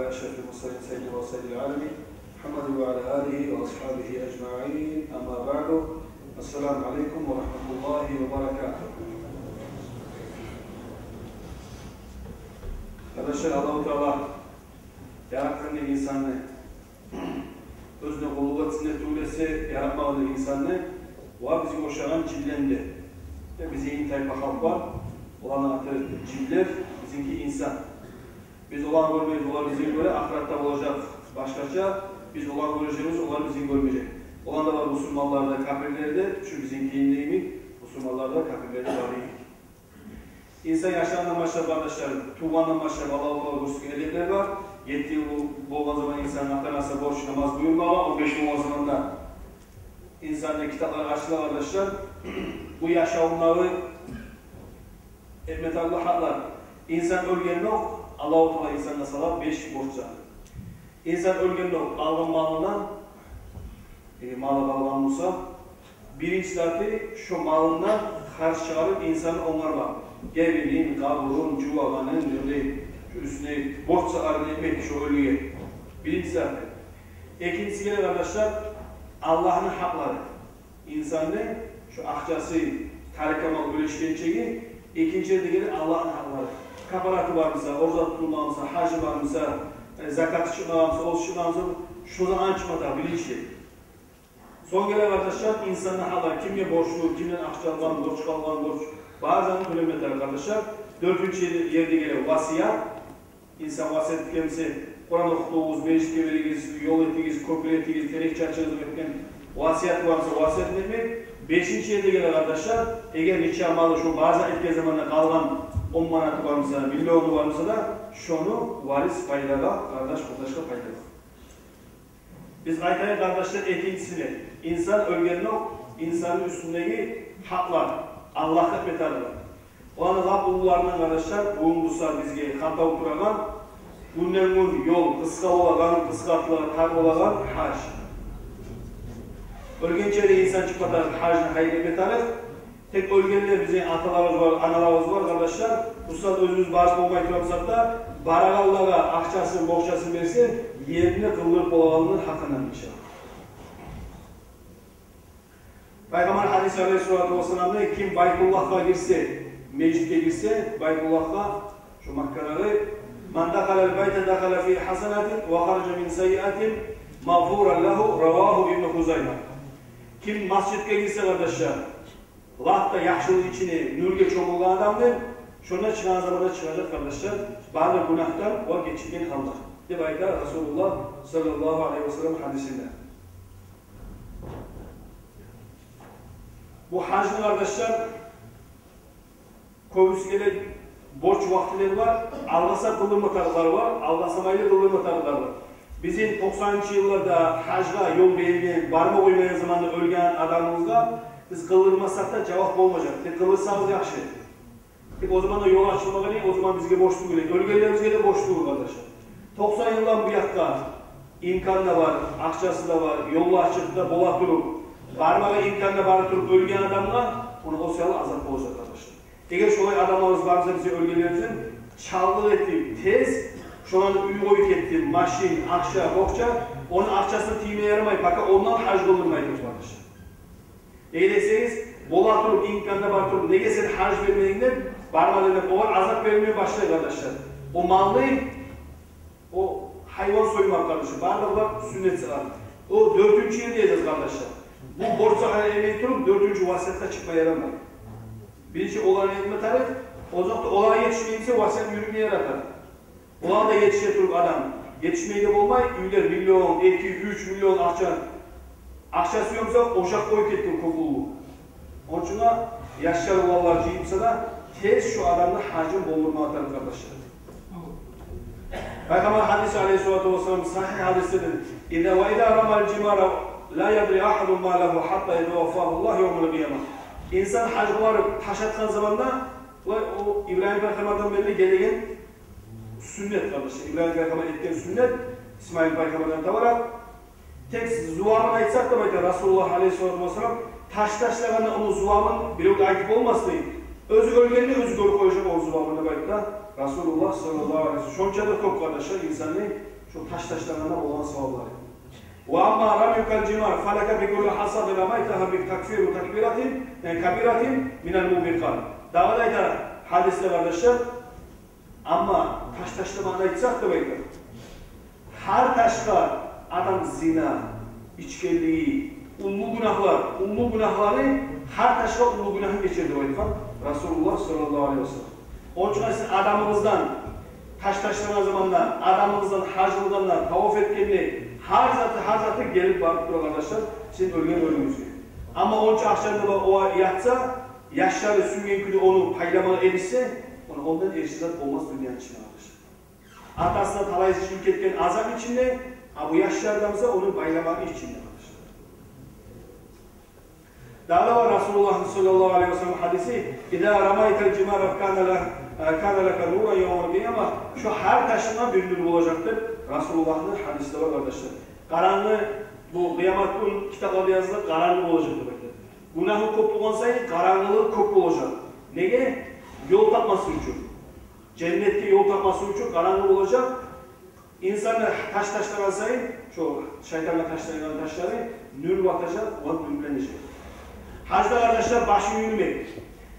على أشرف المرسلين سيدنا وسيد العالمين محمد وعلى آله وأصحابه أجمعين أما بعد السلام عليكم ورحمة الله وبركاته. Arkadaşlar Allah-u Teala yaratkanlı insanı özüne kolluğa tsinnet tuğlesi yaratmalı insanı ve bizi koşaran cillendi. Ve bizi in tayfa halk var. Olan atı ciller, bizimki insan. Biz olan görmeyiz, onlar bizi göre ahirette olacak başkaça. Biz olan göreceğimiz, onlar bizi görmeyecek. Olan da var Müslümanlarda, kafirlerde, şu bizimki neymiş? Müslümanlarda, kafirlerde var değil. İnsan yaşlarından başlar kardeşler, tuğbandan başlar Allah'u Teala görüştüğü edepler var. 7 yıl boğulan zaman insanın atanası borç namaz buyurmalı, 15 yıl o zaman da insanın kitapları açtılar kardeşler. Bu yaşamları etmet Allah'lar. İnsan ölgen yok, Allah-u Teala insanına salar 5 borçlar. İnsan ölgen yok, algın malından, malı bağlan olsa, birinci zaten şu malından karşı çıkarıp insanı onlar var. Gevinin, kaburun, cuvalanın, üstüne borç sakarını etmek şu ölüye. Birinci zaten. İkincisi gene arkadaşlar, Allah'ın hakları. İnsanın şu akçası, tarikamal öleşkençeği, ikinci de gelir Allah'ın hakları. Kafaratı var mısa, orada tutulmamısa, hacı var mısa, zakat çıkmamısa, oz çıkmamısa, şu zaman çıkmada bilinçli. Son gelen arkadaşlar insanın hakları. Kimye borçlu, kimden akça alan, borç kalan, borç. Bazen ölemediler arkadaşlar. Dördüncü yerde gelen vasiyat. İnsan vasiyet kelimesi Kur'an okuduğumuz, meclis geveliniz, yol ettiğiniz, köprü ettiğiniz, terek çarçınızı etken vasiyat varsa vasiyet etmek. Beşinci yerde gelen arkadaşlar, eğer nikah malı şu bazen etken zamanında kalan 10 manatı varmışsa, milyonu varmışsa da şunu varis paylara, kardeş paylara. Biz aytayı kardeşler ikincisini, insan ölgen yok, insanın üstündeki haklar, Allah'a hükmetarlar. Olan Rabbullarından kardeşler, bulundursa bizge kanta oturagan, günden yol kıska olagan, kıskatlı, tar olagan hac. Ölgençede insan çıkmadan hacını hayır hükmetarlar. Tek ölgenler bizim atalarımız var, analarımız var kardeşler. Usta özümüz bazı olmayı turamsak da, Baragallaga akçasını, boğçasını versin, yerine kılınıp olanın hakkından inşallah. Peygamber hadis aleyhissalatu vesselam'da kim Baytullah'a girse, meclite girse, Baytullah'a şu Makkaları "Men dakhalal bayte dakhala fi hasanatin ve kharaca min sayyi'atin mağfuran lehu" ravahu İbn Huzayma. Kim masjidge girse kardeşler, Allah'ta yaxşılık içine nurga çomulgan adamdır. Şuna çıkan zamanda çıkacak kardeşler, bazı günahtan ve geçirgen hallar. Diye ayda Resulullah sallallahu aleyhi ve sellem hadisinde. Bu haclı kardeşler, kovüskeler, borç vaktileri var, Allah'sa kılınma tarıkları var, Allah'samayla kılınma tarıkları var. Bizim 90'lı yıllarda hacga yol belirleyen, barma koymayan zamanda ölgen adamımızda biz kılınmasak da cevap olmayacak. Kılırsanız yaxşı. O zaman da yol açılmadan değil, o zaman bizge borçlu gerek. Ölgelerimizge de borçlu kardeşler. 90 yıldan bu yakta imkan da var, akçası da var, yolu açıp da bola durup, barmağa imkanla barı durup ölgen adamla onu o sırada azap olacak arkadaşlar. Eğer şolay adamlarımız varsa bize ölgelerimizin çaldığı ettiğim tez, şu anda üy koyuk ettiğim maşin, akça, bokça, onun akçasını tiymeye yaramayıp, fakat ondan hac kılınmaydı arkadaşlar. Eğer deseniz, bola durup, imkanla barı durup, nege sen hac vermediğinden, barmalarıyla boğan azap vermeye başlayın arkadaşlar. O mallıyı, o hayvan soymak kardeşler, bardalar sünnet sırar. O 4. yıl diyeceğiz kardeşler. Bu borçlara emeği durup 4. vasiyatta çıkmaya yaramayın. Birinci olan etme tarif, o zaman olana yetişmeyince vasiyat yürümeye yaratar. Olana da yetişe durup adam, yetişmeyi de olmay, üyler milyon, 2-3 milyon akçası yoksa oşak koyup ettim kokulu. Onun için yaşlar olanlar cihimse de tez şu adamda hacim bollurma atar kardeşler. Peygamber hadisi aleyhissalatu vesselam sahih hadisleri "İza ve iza ramal cimara la yadri ahadun ma lahu hatta yetevaffahu Allah yevmel kıyamah." İnsan hacıları taş atkan zamanda o İbrahim Peygamber'den belli gelen sünnet kardeşler. İbrahim Peygamber etken sünnet İsmail Peygamber'den tavarak tek zuvamını aytsak da bayta Resulullah aleyhissalatu vesselam taşlaganda onun zuvamın bir ayıp olmasın. Özü ölgenini özü görüp koyacak o zuvamını bayta Resulullah sallallahu aleyhi ve sellem. Şonça da çok kardeşler insanı şu taşlarına olan savabları. Ve amma ramyukal cimar falaka bi kulli hasad ramaytaha bi takfiru takbiratin kabiratin minel mubiqat. Daha da hadiste kardeşler. Ama taşlamada aytsak da böyle. Her taşka adam zina, içkiliği, ulu günahları her taşka ulu günahı geçirdi o aytkan Resulullah sallallahu aleyhi ve sellem. Onun için siz adamımızdan taşlama zamanında, adamımızdan hacılığından, tavaf etkenliği, her zatı gelip bakıp duruyor arkadaşlar, sizin ölümünüzü. Ama onun için akşamda o yatsa, yaşları sürgen günü onu paylamalı erişse, ondan erişizat olmaz dünyanın içinde arkadaşlar. Atasına talayız şirk etken azam içinde, bu yaşlardamıza onu paylamalı içinde arkadaşlar. Daha da var Resulullah sallallahu aleyhi ve sellem hadisi, İdâ ramaytel cimâref kâne leke nûran yevmel kıyâmah. Şu her taşına bir nur olacaktır. Resulullah'ın hadisleri var arkadaşlar. Karanlığı, bu kıyamet günü kitaplarda yazılı karanlık olacak demektir. Günahı koptu olsaydı karanlığı koptu olacak. Neye? Yol tapması için. Cennette yol tapması için karanlık olacak. İnsanlar taşlar alsaydı, şu şeytanla taşları nur batacak, o nürlenecek. Hacda arkadaşlar başı yürümek.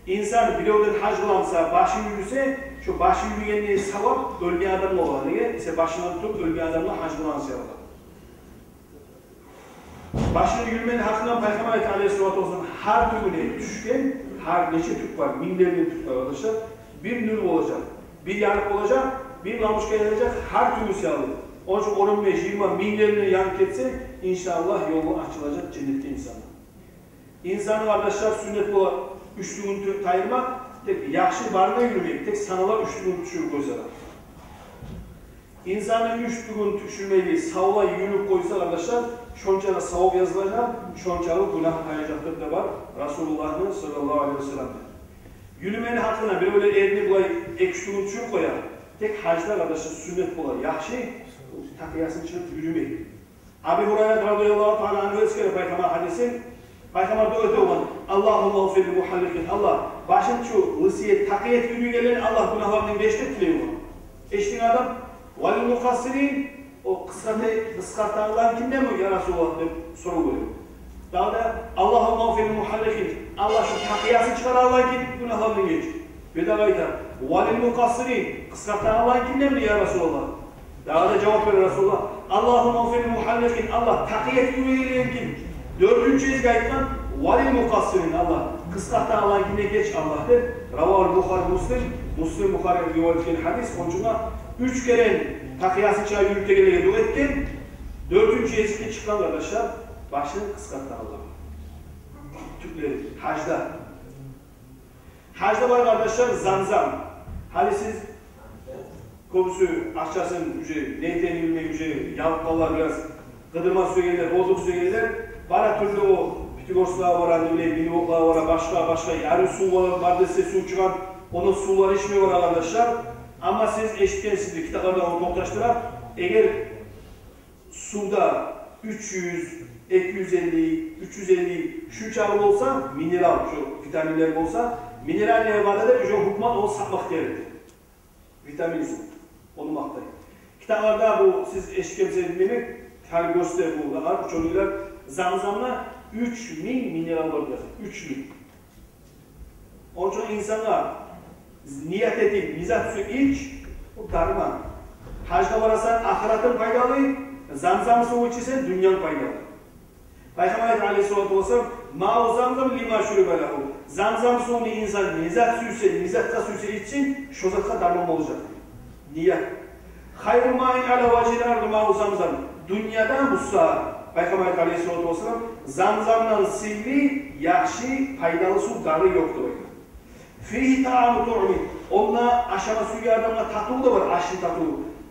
İnsan bir yoldan hac kılansa, başı yürüse, şu başı yürüyenliği savap ölgen adamla olan. Niye? İşte başından tutup ölgen adamla hac kılansa yapar. Başını yürümenin hakkından Peygamber Aleyhisselatü Vesselam her türlü düşken, her neçe tük var, binlerce tük var arkadaşlar. Bir nur olacak, bir yanık olacak, bir namuska gelecek, her türlü siyahlı. Onun için 15-20 binlerine yanık etse, inşallah yolu açılacak cennette insanlar. İnsanın arkadaşlar sünnet olan üçlüğünü tayırmak, tek yakşı barına yürümek, tek sanala üçlüğünü düşürüp koysalar. İnsanın üçlüğünü düşürmeyi savla yürüp koysa arkadaşlar, şonçalı savab yazılacak, şonçalı günah kayacaktır da var Resulullah'ın sallallahu aleyhi ve sellem'de. Yürümenin hakkında bir öyle elini bulay, üçlüğünü düşürüp koyar. Tek hacda arkadaşlar sünnet bulay, yakşı, takıyasını çıkıp yürümek. Abi Hurayra radıyallahu ta'ala anhu eskere Peygamber hadisi, Peygamber'de öte olan Allah'u mağfirli muhallikin Allah başın şu lısiyet, takiyet günü gelen Allah günahlarının geçti tileyi var. Eşliğin adam valil mukassirin o kıskartanlar kimde mi ya Resulullah diye soru veriyor. Daha da Allah'u mağfirli muhallikin Allah şu takiyasını çıkar Allah ki günahlarının geç. Bir daha ayta valil mukassirin kıskartanlar kimde mi ya Resulullah. Daha da cevap veriyor Resulullah Allah'u mağfirli muhallikin Allah takiyet günü gelen kim? Dördüncü izgayttan valil mukassirin Allah kıskaktan Allah'ın kimine geç Allah'tır. Raval Bukhari Muslim Bukhari rivayet ettiği hadis onunla 3 kere takiyası çığa yürüp de geleye dua etti. Dördüncü ezikte çıkan arkadaşlar başını kıskaktan Allah. Türkleri hacda. Hacda var arkadaşlar zamzam. Hani siz konusu akçasının gücü, neyten yürüme gücü, yavukkallar biraz kıdırma suya gelirler, bozuk suya gelirler. Bana türlü o Pitigorsluğa var, Minivokluğa var, başka yarı su var dese su çıkan, onun suları içmiyor var arkadaşlar. Ama siz eşitken sizi kitaplarda onu toplaştırar. Eğer suda 300, 250, 350 şu çağrı olsa, mineral, şu vitaminler olsa, mineraller var da ücret hukman onu satmak gerekir. Vitamin su, onu maktayın. Kitaplarda bu siz eşitken sizi dinlemek, hali göster bu da var, çocuklar zamzamla 3000 mineral var diyor. 3000. Onun için insanlar niyet edip, mizah su iç, bu darman. Hacda vararsan ahiretin faydalı, zamzam suyu içirsen dünyanın faydalı. Peygamber Aleyhisselatü Vesselam ma'u zamzam lima şuribelahu. Zamzam suyunu insan nizat suyuysa içsin, şozatka darman olacak. Niyet. Hayrul ma'in ala vacil ardı ma'u zamzam. Dünyada musa Peygamber Aleyhisselatü Vesselam zamzamdan sivri, yakşı, faydalı su darı yoktur. Fihi ta'amu tu'mi. Onunla aşama suyu adamla tatlı da var, aşırı tatlı.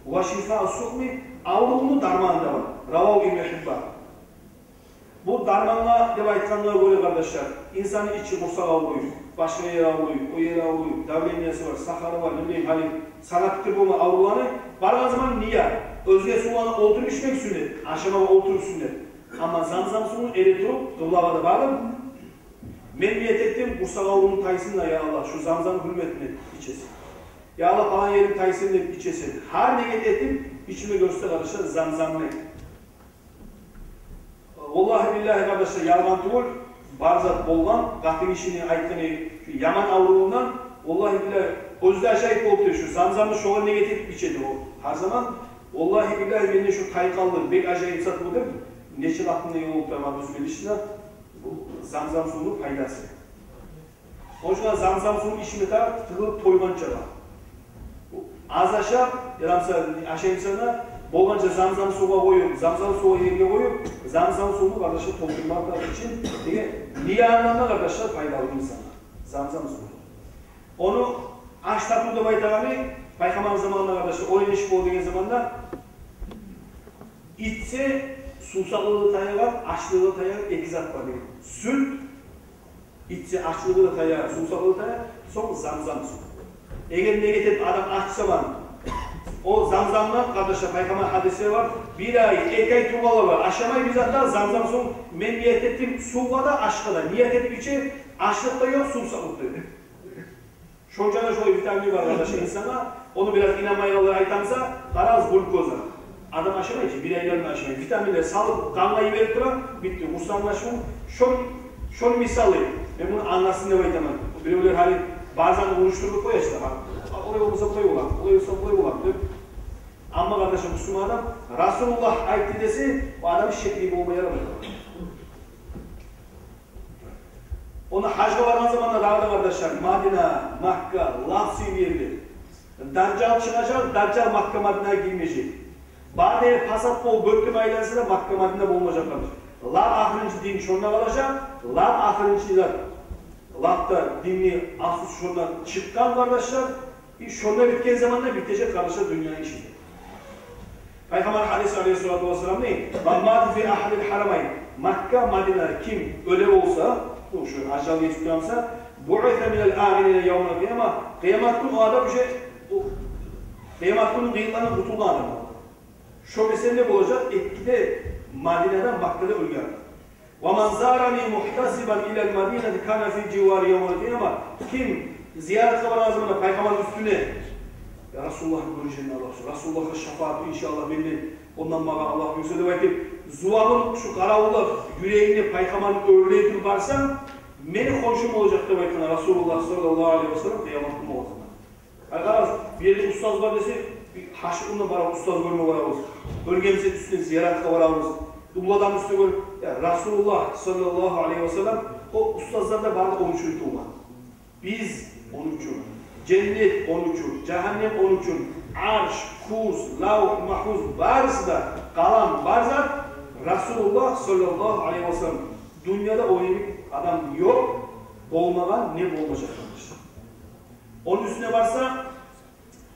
Ve şifa su'mi, avruğunu darmanında var. Ravav İbn-i Hibban. Bu darmanla devayetkanlığa göre kardeşler, insanın içi bursak avruğu, başka yer avruğu, o yer avruğu, davleniyesi var, sakarı var, ne bileyim hani sanat tip olma avruğuları, var zaman niye? Özge sularına oturup içmek sünnet, aşama oturup sünnet. Ama zamzam suyunu eritirip, kıvlağa da bağlı. Ben niyet ettim, bursak avruğunun tayısınla ya Allah, şu zamzam hürmetini içesin. Ya Allah falan yerim taysin deyip içesin. Her niyet etip içime görse kardeşler zamzamlık. Vallahi billahi kardeşler yalgan tuğul, barzat bolgan, katın işini aytını yaman avruğundan, vallahi billahi özde aşağıyıp oldu şu zamzamlı şoğun niyet etip içedi o. Her zaman, vallahi billahi beni şu kaykallı, bek acayip sat budur. Neçil aklında yol olup ama biz bilişine bu zamzam suyunun paydası. O yüzden zamzam suyunun işimi de tığılıp toymanca var. Az aşağı, aşağı insana bolganca zamzam suya koyup, zamzam suya yerine koyup, zamzam suyunu kardeşler toldurmak için niye anlamda kardeşler faydalı insana. Zamzam suyu. Onu aç tatlıda baytağını, Peygamber zamanında kardeşler, oyun işi olduğu zamanda içse susaklığı tayar var, açlığı tayar, iki zat var. Süt, içse açlığı tayar, susaklığı tayar, son zamzam su. Eğer ne getirip adam aç zaman, o zamzamdan kardeşler Peygamber hadisi var, bir ay, iki ay tuğalı var. Aşamayı biz hatta zamzam su, men niyet ettiğim suğa da aşkı da. Niyet edip içi, açlık da yok, susaklık da yok. Şoncana şöyle vitamini var kardeşler insana, onu biraz inanmayla aytamsa, karaz glukoza. Adam aşamayı için, bireylerini aşamayı. Vitaminler salıp, kanlayı verip duran, bitti. Kursanlaşma, şunu misal edin. Ben bunu anlasın diye baytamam. Bireyler hani bazen uyuşturup koyar işte. Olay olmasa kolay olan, olay olsa kolay olan. Ama kardeşim Müslüman adam, Resulullah ayıttı dese, o adamın şekli olmaya yaramıyor. Onu hacga varan zamanlar dağda kardeşler, Madina, Makka, Lafsi verdi. Daccal çıkacak, Daccal Makka Madina'ya girmeyecek. Bade pasat bol göktüm aylansına Makka Madina bulmayacaklar. Lar ahırıncı din şonuna kalacak, lar ahırıncılar. Lar'da dinli asıl şondan çıkan kardeşler, şonuna bitken zamanda bitecek kardeşler dünyanın işi. Peygamber hadisi aleyhissalatu vesselam ne? Mahmadi fi ahadil haramayn. Makka, Madina kim öyle olsa, bu şu aşağı geçiyorsa, bu'ithe minel âminine yevmel kıyama, kıyamet günü o adam kıyamet günü kıyıklarına kurtuldu adam. Şu mesele ne olacak? Etkide Madine'den Makka'da ölüyor. وَمَنْ زَارَنِي مُحْتَسِبًا اِلَى الْمَد۪ينَةِ كَانَ فِي جِوَارِ يَوْمَ الْقِيَامَةِ Kim ziyaret kalan zamanında Peygamber'in üstüne ya Resulullah'ı göreceğini Allah Resulullah'a şefaati inşallah beni ondan bana Allah yüksede vakit Zuvamın şu karavullar yüreğini Peygamber'in örneği tutup varsam beni komşum olacak da bakın Resulullah sallallahu aleyhi ve sellem kıyamatım olacak. Arkadaşlar bir yerde ustaz var dese haşırında bana ustaz görme varabız. Bölgemizin üstüne ziyaretle varabız. Dubladan üstüne gör. Ya Resulullah sallallahu aleyhi ve sellem o ustazlar da bana onun için tuğma. Biz onun için. Cennet onun için. Cehennem onun için. Arş, kurs, lavh, mahfuz varsa da kalan varsa Resulullah sallallahu aleyhi ve sellem dünyada o bir adam yok. Olmadan ne olmayacak kardeşler. Onun üstüne varsa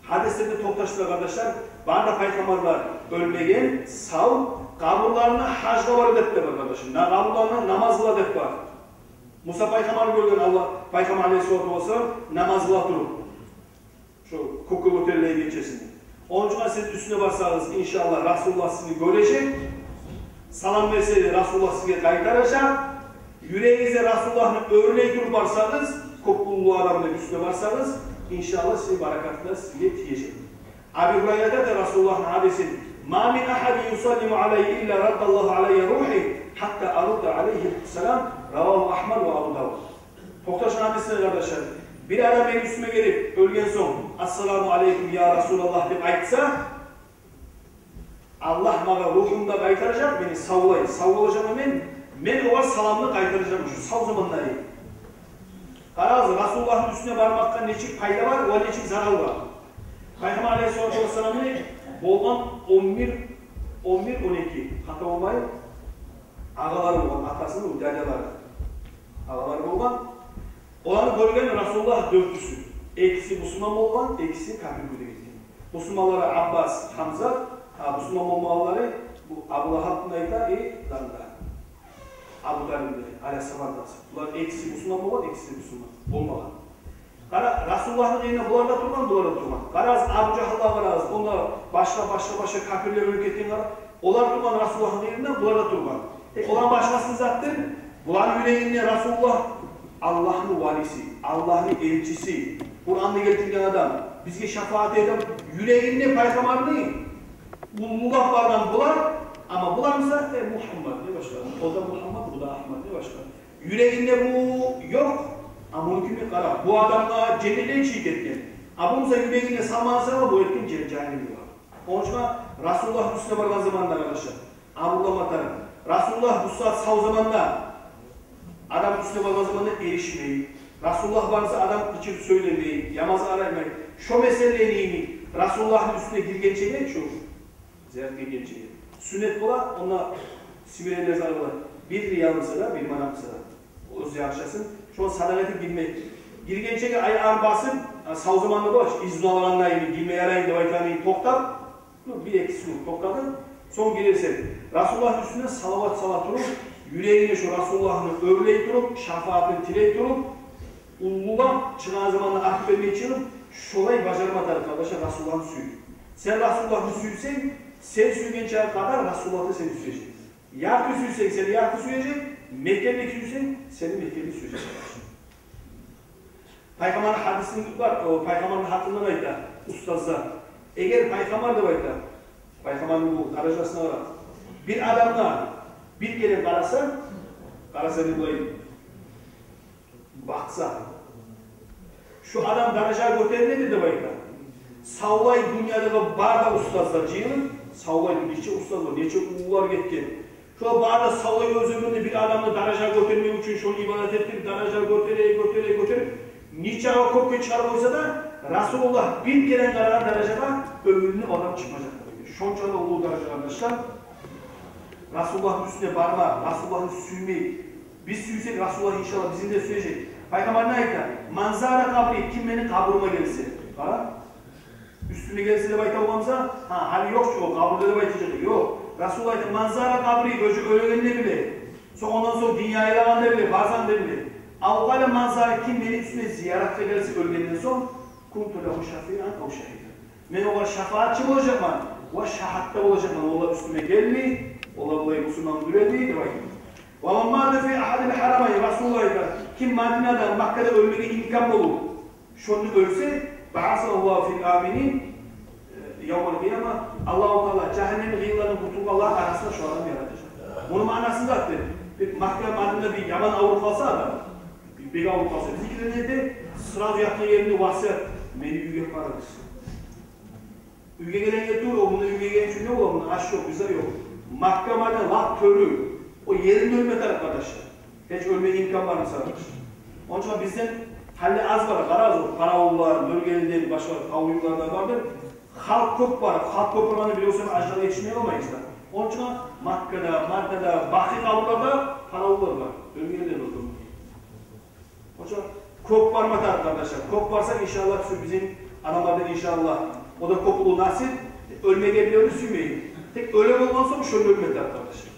hadislerde toptaştılar kardeşler. Bana peygamberler ölmegen, sağ, kaburlarına hacda var edip var kardeşim. Kaburlarına namazla edip var. Musa peygamber gördün Allah, peygamber aleyhissalatu vesselam namazla durur. Şu koku otelliğe geçesinde. Onun için siz üstüne varsanız inşallah Resulullah sizi görecek. Salam verseydi Resulullah size kaytaracak. Yüreğinize Resulullah'ın örneği durup varsanız, kokulluğu adamla üstüne varsanız inşallah size barakatla size yetişecek. Abi Hureyre'de de Resulullah'ın hadisi مَا مِنْ أَحَدٍ يُسَلِّمُ عَلَيْهِ إِلَّا رَدَّ اللّٰهُ عَلَيْهِ رُوحِهِ حَتَّى أَرُدَّ عَلَيْهِ السَّلَامِ رَوَاهُ أَحْمَدُ وَأَبُ دَاوُدَ. Toktaş'ın hadisine kardeşler, bir adam benim üstüme gelip ölgen son Esselamu Aleyküm ya Resulallah deyip aytsa Allah bana ruhumda kaytaracak, beni savlayın. Savlayacağım ben o salamını kaytaracağım şu sav zamanları. Karazı Resulullah'ın üstüne varmaktan neçik fayda var, o neçik zarar var. Peygamber Aleyhisselatü Vesselam'ın bolgan 11-12 hata olmayı ağaları bolgan, atasının dadaları ağaları bolgan. Olanı görgen Resulullah dörtüsü. Ekisi Müslüman bolgan, ekisi kafir güde gitken. Müslümanlara Abbas, Hamza, Müslüman olmaları bu Abu Lahab'ın ayda danda. Abu Talib'de, Aleyhisselatü. Bunlar ekisi Müslüman bolgan, ekisi Müslüman olmagan. Resulullah'ın yerine bularda durman, bularda durman. Karaz Abu Cahil'la var, onlar başka kafirler ülkettiğin var. Onlar durman Resulullah'ın yerinden, bularda durman. Olan başkasını zaten, buların yüreğinde Resulullah Allah'ın valisi, Allah'ın elçisi, Kur'an'da getirdiğin adam, bizge şefaat eden, yüreğinde peygamberliği, bulullah bardan bular, ama bularsa Muhammed ne başka? O da Muhammed, bu da Ahmet ne başka? Yüreğinde bu yok, ama mümkün kara. Bu adamla cennete çiğ etken. Abumsa yüreğinde salmazsa bu etkin cehennemi var. Onun için Resulullah üstüne vargan zamanlar arkadaşlar. Abdullah Matar'ın. Resulullah bu saat sağ zamanda adam üstüne vargan zamanda erişmeyi. Resulullah varsa adam için söylemeyi, yamazı aramayı. Şu meseleyle neyini? Resulullah'ın üstüne girgençe ne? Şu. Ziyaret girgençe. Sünnet ola, ona simireli zarı var. Bir riyalımsa da, bir manamsa da. O ziyarşasın. Şu an sadakati girmek. Girgençe ayağını basıp, sağ zamanda boş, izni alanlarını, girmeye yarayın da baytanıyı toktap, bir ekisi yok, tokladın. Son gelirse, Resulullah'ın üstüne salavat durup, yüreğine şu Resulullah'ın örleyi durup, şafaatini tiley durup, ullulan çıkan zamanla akip etmeye çıkıp, şolay bacarmadı arkadaşlar Resulullah'ın suyu. Sen Resulullah'ın suyuysen, sen suygençeye kadar Resulullah'ı seni suyacak. Yarkı suysen seni yarkı suyacak, Mekke'deki suysen seni Mekke'li suyacak. Peygamber'in hadisini var, o Peygamber'in hakkından ayda, ustazlar. Eğer Peygamber de ayda, Peygamber'in bu darajasına var. Bir adamla bir kere karasa bir bulayım. Baksa, şu adam darajaya götürür dedi de ayda. Savlay dünyadaki barda ustazlar cihinin, savlay neçe ustaz var, neçe uğular getken. Şu barda savlay özümünde bir adamla darajaya götürmek için şunu ibadet ettir, darajaya götürür. Niçe o kopya çıkarmıyorsa da Resulullah bir kere karar derecede ömrünü adam çıkmayacak. Şonca da olduğu derece arkadaşlar. Resulullah'ın üstüne barma, Resulullah'ın suymayı. Biz süysek Resulullah inşallah bizim de süyecek. Peygamber ne ayıklar? Manzara kabri, kim benim kabrıma gelsin? Ha? Üstüne gelsin de bayta olmamıza, hali yok ki o kabride de baytacak. Yok. Resulullah ayıklar, manzara kabri, öğreninde bile. Ondan sonra dünyaya lavanda bile, bazen de bile. Avgale manzara kim beni üstüne ziyarete gelirse ölgenden son kuntu lehu şafi'an o şehid. Men ola şefaatçi olacak mı? O şahatta olacak mı? Ola üstüme gelmeyi, ola olayı Müslüman düremeyi. Ve men mâde fi ahadil haramayı Resulullah'da kim Medine'den Mekke'de ölmeye imkan olur. Şunu ölse ba'asallahu fil aminin yevmel kıyama Allah-u Teala cehennem gıyılarının kurtulmalar arasında şu adam yaratacak. Bunun manasında attı. Mekke Medine'de bir yaman Avrupası adam. Bir Avrupası. Bizimkiler neydi? Sıra yakın yerinde vasiyet. Beni üye yaparız. Üye gelen yetur, o bunda üye gelen için ne olur? Bunda aş yok, güzel yok. Mahkemede lak törü. O yerinde ölmedi arkadaşlar. Hiç ölmeye imkan var mı sadece? Onun için bizden halde az var, az var. Karaoğullar, bölgelinde başka kavuyularda vardır. Halk çok var. Halk çok olanı biliyorsan aşağıda yetişmeye olmayız da. Onun için Makke'de, Madde'de, Bahri kavullarda karaoğullar var. Bölgelerde olur. Hocam kop var mı arkadaşlar? Kop varsa inşallah bizim anamlarda inşallah o da kopulu nasip ölmeye biliyoruz sürmeyin. Tek ölüm olmaz sonra şöyle ölmedi arkadaşlar.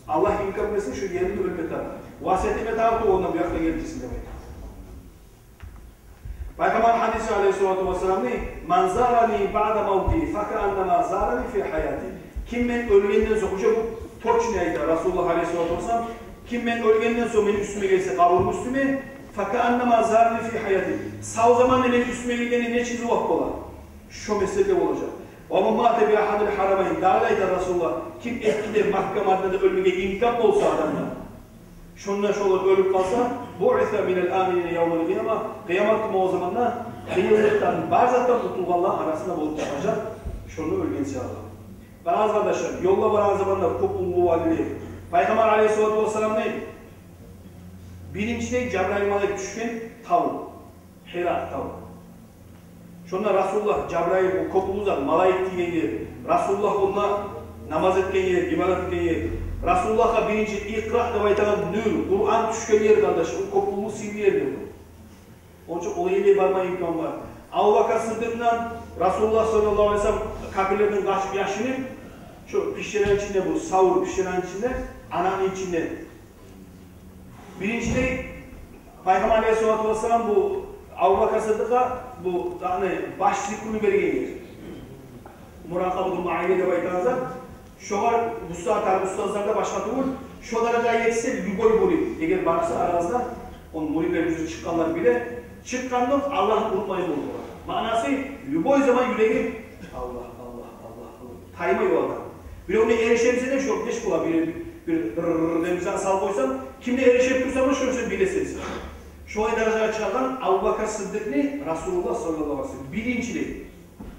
Allah imkan versin şu yerinde ölmedi. Vasiyeti metarı da ondan bir hafta gelirsin demek. Peygamber hadisi aleyhissalatu vesselam ne? Man zarani ba'da mevti fekannama zarani fi hayati. Kim ben ölgenden sonra, hocam bu torç neydi? Resulullah aleyhissalatu vesselam kim ben ölgenden sonra benim üstüme gelse kaburum üstüme فَكَأَنَّمَا زَارِنِ فِي حَيَاتِ Sağ zamanla benim üstüme gideni ne çizi vakit ola? Şu mesele olacak. وَمَنْ مَاتَ بِيَحَدِ الْحَرَمَيْنِ Dağlaydı Resulullah. Kim etkide mahkemede ölmeye imkan olsa adamda. Şundan şu olur ölüp kalsa بُعِثَ مِنَ الْآمِنِينَ يَوْمَ الْقِيَامَةِ Kıyamet günü o zamanla kıyıldıktan, barzattan kurtulganlar arasında bulup çıkacak. Şunu ölgense Allah. Bazı arkadaşlar, yolla bazı zamanlar topluluğu valiliği. Peygamber aleyhissalatu vesselam neydi? Birincide Cebrail Malek düşken tavuk. Hira tavuk. Şunda Resulullah, Cebrail o kopuluzdan malayet diyen yer. Resulullah onunla namaz etken yer, ibadet etken yer. Resulullah'a birinci ikra da baytanan nur, Kur'an düşken yer kardeş. O kopuluğu sildi yer diyor. Onun için olayıyla varma imkan var. Abu Bakr Sıddık'tan Resulullah sallallahu aleyhi ve sellem kabirlerden kaçıp yaşını şu pişiren içinde bu, savur pişiren içinde, ananın içinde. Birincide Peygamber aleyhissalatu vesselam bu Abu Bakr Sıddık'a bu başlıkını vergen yer. Murakabı-ı muayyede baytanızda şu var, ustazlarda başka tuğul, şu derece yetse lügol boli. Eğer varsa aranızda Onun muridler yüzü çıkanlar bile çıkkanlık Allah'ı unutmayın oldu. Manası любой zaman yüreği Allah. Tayma yolda. Bir onu erişemse de şu geç kula bir demizan sal koysam kimde erişip dursam şöyle bilesiniz. Şu ay dereceye çıkan Abu Bakr Sıddık'ni Rasulullah sallallahu aleyhi ve sellem birinciliği.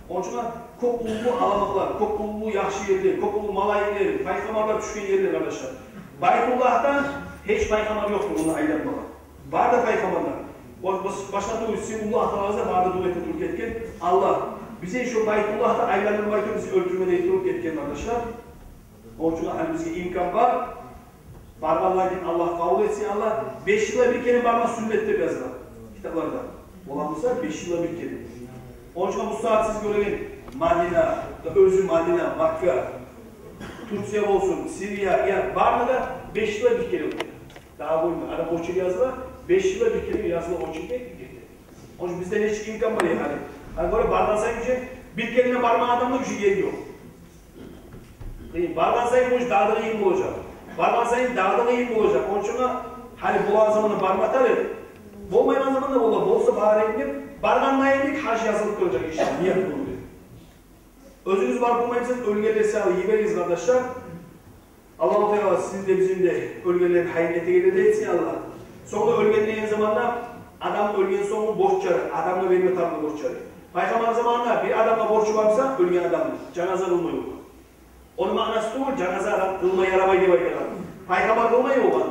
Onun için çok ulu alamaklar, çok ulu yaxşı yerler, çok ulu malaylar, paykamarlar düşkün yerler arkadaşlar. Baytullah'tan hiç paykamar yoktur onu aylanmalar. Var da paykamarlar. Başka türlü ulu atalarımızda vardı duete durup etken Allah bize şu Baytullah'ta aylanılmayken bizi öldürmede durup etken arkadaşlar. Onun için hani bizde imkan var. Barbarlarken Allah kabul etsin Allah 5 yıla bir kere barbar sünnette yazılar kitaplarda. Olanmışlar 5 yıla bir kere. Onun için bu saat siz görelim Madina, özü Madina, Makka, Türkiye olsun, Suriye, ya var mı da 5 yıla bir kere oluyor. Daha boyunca Arap Oçili yazılar 5 yıla bir kere yazılar Oçili'de gitti. Onun için bizde hiç imkan var yani. Hani böyle bardan sayın bir kelime barman adamda bir şey geliyor. Bardan sayın bu iş dağda iyi olacak. Barman sayın dağda iyi olacak. Onun için hani bulan zamanı barmatarı. Bolmayan zamanında bolla. Bolsa bağır edilip barganlayınlık haş yazılıp duracak inşallah. Niye yapılıyor? Özünüz var bulmayınsanız ölgeleri sağlı yiveriz kardeşler. Allah-u Teala sizin de bizim de ölgelerin haynete gelir etsin Allah. Sonra ölgenin zamanında adam ölgenin sonu borç çarı. Adamla verme tarafında borç çarı. Peygamber zamanında bir adamla borcu varsa ölgen adamdır. Cenaze kılmayı olur. Onun manası da olur. Cenaze adam kılmayı yaramayı diye bakıyorlar. Peygamber kılmayı olur.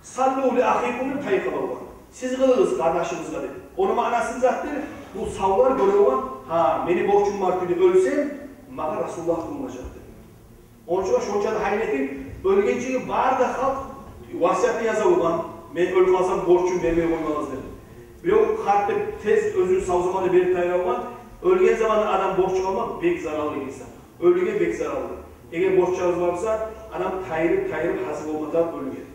Sallu li ahikumul peygamber olur. Siz kılınız kardeşiniz kadar. Onun manası zaten bu savlar göre olan ha beni borcum var dedi ölsem bana Resulullah kılınacaktır. Onun için şunca da hayretin ölgenciyi var da halk vasiyatını yazar olan ben öl kalsam borcum vermeye olmaz dedi. Bir o harpte tez özünü savzamalı bir tayar olan ölgen zamanında adam borç almak bek zararlı insan. Ölüge bek zararlı. Eğer borçlarınız varsa adam tayırıp hasip olmadan ölgen.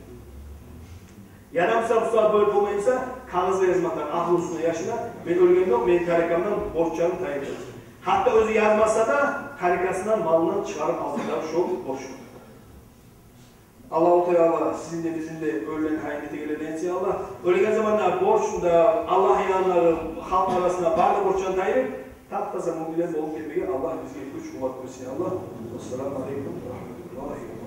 Yadamsa usta böyle olmayınsa kanızla yazmaktan ahlısına yaşına ben ölgen yok, ben tarikamdan borçlarını tayıracağım. Hatta özü yazmazsa da tarikasından malını çıkarıp aldıkları şu borçlu. Allah-u Teala sizin de bizim de öğlen haynete gelirdense Allah ölgen zamanlar borçunda Allah inanları halk arasında barda borçlarını tayırıp taptaza mobilyaz olup gelmeye Allah bize güç kuvvet versin Allah. Esselamu Aleyküm ve Rahmetullahi